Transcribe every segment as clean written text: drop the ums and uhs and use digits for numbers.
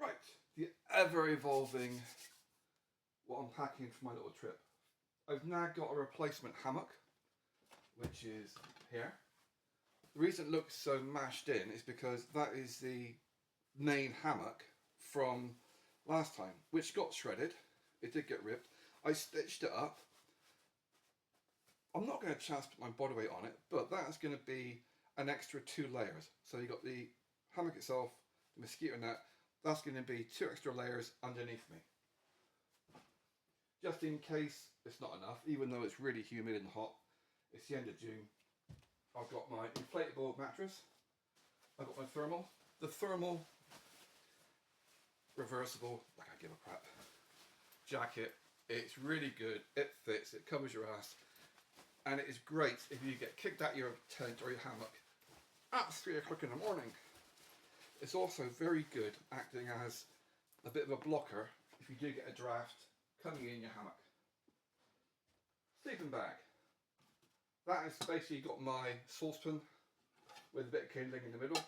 Right, the ever-evolving what I'm packing for my little trip. I've now got a replacement hammock, which is here. The reason it looks so mashed in is because that is the main hammock from last time, which got shredded. It did get ripped. I stitched it up. I'm not going to chance put my body weight on it, but that's going to be an extra 2 layers. So you've got the hammock itself, the mosquito net, that's going to be 2 extra layers underneath me. Just in case it's not enough, even though it's really humid and hot, it's the end of June. I've got my inflatable mattress, I've got my thermal. The thermal, reversible, like I give a crap, jacket. It's really good, it fits, it covers your ass, and it is great if you get kicked out of your tent or your hammock at 3 o'clock in the morning. It's also very good acting as a bit of a blocker if you do get a draft coming in your hammock. Sleeping bag. That has basically got my saucepan with a bit of kindling in the middle.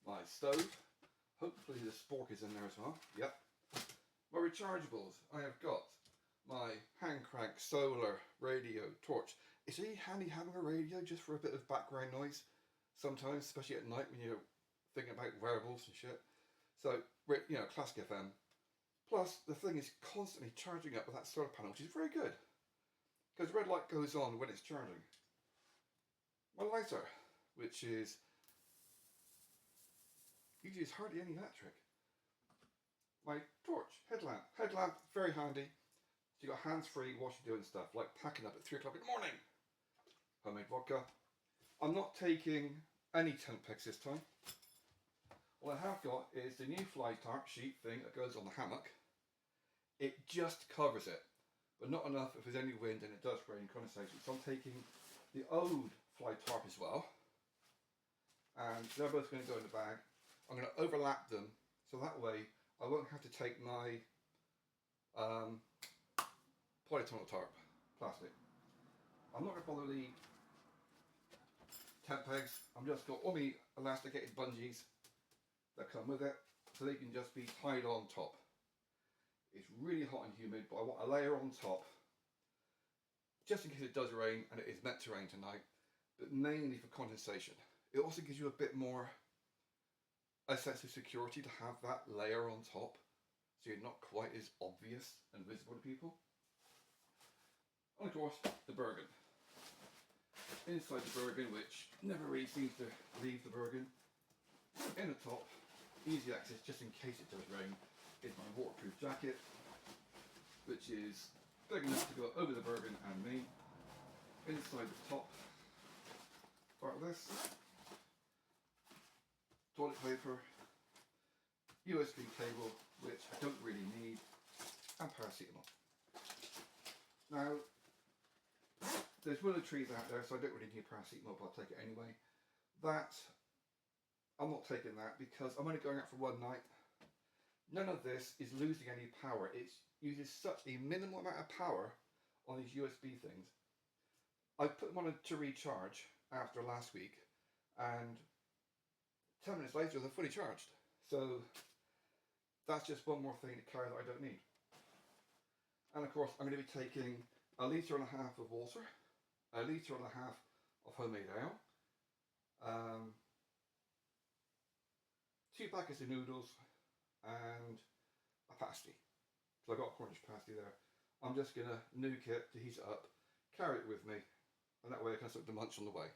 My stove. Hopefully the spork is in there as well. Yep. My rechargeables. I have got my hand crank solar radio torch. It's really handy having a radio just for a bit of background noise sometimes, especially at night when you're thinking about wearables and shit. So, you know, classic FM. Plus, the thing is constantly charging up with that solar panel, which is very good, because the red light goes on when it's charging. My lighter, which is usually it's hardly any electric. My torch, headlamp. Headlamp, very handy. So you got hands-free whilst you're doing stuff, like packing up at 3 o'clock in the morning. Homemade vodka. I'm not taking any tent pegs this time. What I have got is the new fly tarp sheet thing that goes on the hammock. It just covers it, but not enough if there's any wind and it does rain condensation. So I'm taking the old fly tarp as well, and they're both going to go in the bag. I'm going to overlap them so that way I won't have to take my polytunnel tarp, plastic. I'm not going to bother the tent pegs. I'm just got all my elasticated bungees that come with it, so they can just be tied on top. It's really hot and humid, but I want a layer on top just in case it does rain, and it is meant to rain tonight, but mainly for condensation. It also gives you a bit more a sense of security to have that layer on top, so you're not quite as obvious and visible to people. And of course, the Bergen. Inside the Bergen, which never really seems to leave the Bergen, in the top, easy access just in case it does rain, is my waterproof jacket, which is big enough to go over the Bergen and me. Inside the top part of this, toilet paper, USB cable, which I don't really need, and paracetamol. Now, there's willow trees out there, so I don't really need paracetamol, but I'll take it anyway. I'm not taking that because I'm only going out for one night. None of this is losing any power. It uses such a minimal amount of power on these USB things. I put them on to recharge after last week, and 10 minutes later they're fully charged. So that's just one more thing to carry that I don't need. And of course I'm going to be taking 1.5 litres of water, 1.5 litres of homemade ale, 2 packets of noodles, and a pasty. So I've got a Cornish pasty there. I'm just going to nuke it to heat it up, carry it with me, and that way I can start to munch on the way.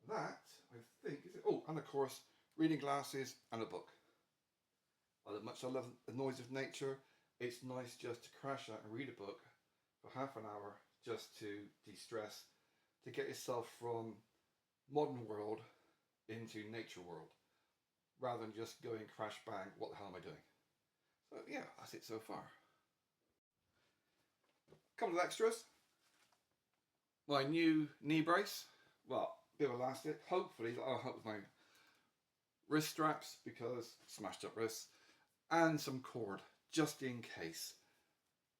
That, I think, is it. Oh, and of course, reading glasses and a book. As much as I love the noise of nature, it's nice just to crash out and read a book for half an hour just to de-stress, to get yourself from modern world into nature world, rather than just going crash bang, what the hell am I doing? So yeah, that's it so far. Couple of extras. My new knee brace, well, a bit of elastic, hopefully that'll help with my wrist straps because smashed up wrists, and some cord, just in case.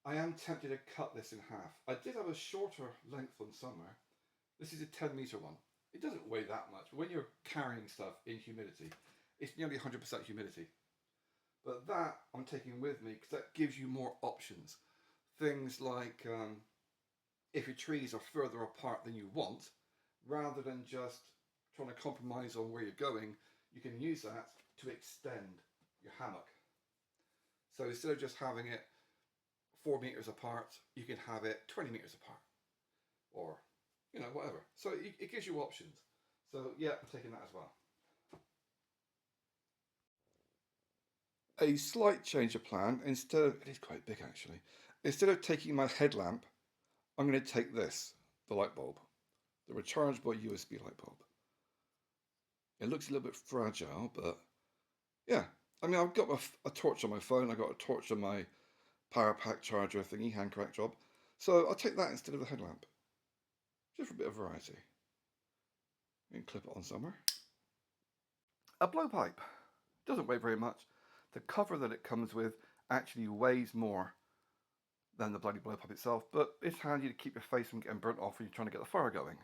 I am tempted to cut this in half. I did have a shorter length one somewhere. This is a 10-metre one. It doesn't weigh that much, but when you're carrying stuff in humidity, it's nearly 100% humidity. But that I'm taking with me because that gives you more options. Things like if your trees are further apart than you want, rather than just trying to compromise on where you're going, you can use that to extend your hammock. So instead of just having it 4 meters apart, you can have it 20 meters apart, or whatever. So it gives you options. So yeah, I'm taking that as well. A slight change of plan. Instead of, it is quite big actually. Instead of taking my headlamp, I'm going to take this, the light bulb, the rechargeable USB light bulb. It looks a little bit fragile, but yeah. I mean, I've got a torch on my phone. I got a torch on my power pack charger thingy, hand crank job. So I'll take that instead of the headlamp, just for a bit of variety. And clip it on somewhere. A blowpipe doesn't weigh very much. The cover that it comes with actually weighs more than the bloody blowpipe itself, but it's handy to keep your face from getting burnt off when you're trying to get the fire going.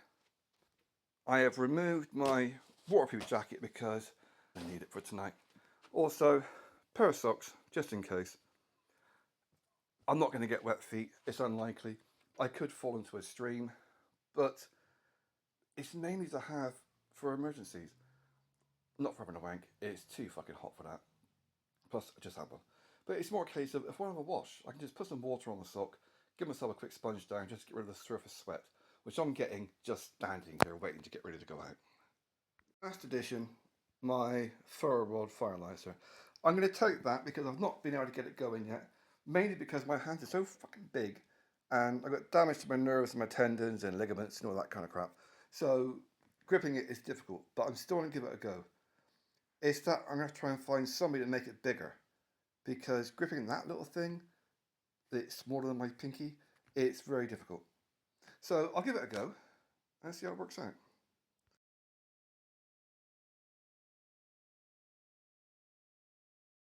I have removed my waterproof jacket because I need it for tonight. Also, pair of socks, just in case. I'm not going to get wet feet, it's unlikely. I could fall into a stream, but it's mainly to have for emergencies. Not for having a wank, it's too fucking hot for that. Plus, I just had one. But it's more a case of, if I have a wash, I can just put some water on the sock, give myself a quick sponge down, just to get rid of the surface sweat, which I'm getting just standing here waiting to get ready to go out. Last edition, my fur rod fire lighter. I'm going to take that because I've not been able to get it going yet, mainly because my hands are so fucking big, and I've got damage to my nerves and my tendons and ligaments and all that kind of crap. So gripping it is difficult, but I'm still going to give it a go. It's that I'm going to try and find somebody to make it bigger, because gripping that little thing that's smaller than my pinky, it's very difficult. So I'll give it a go and see how it works out.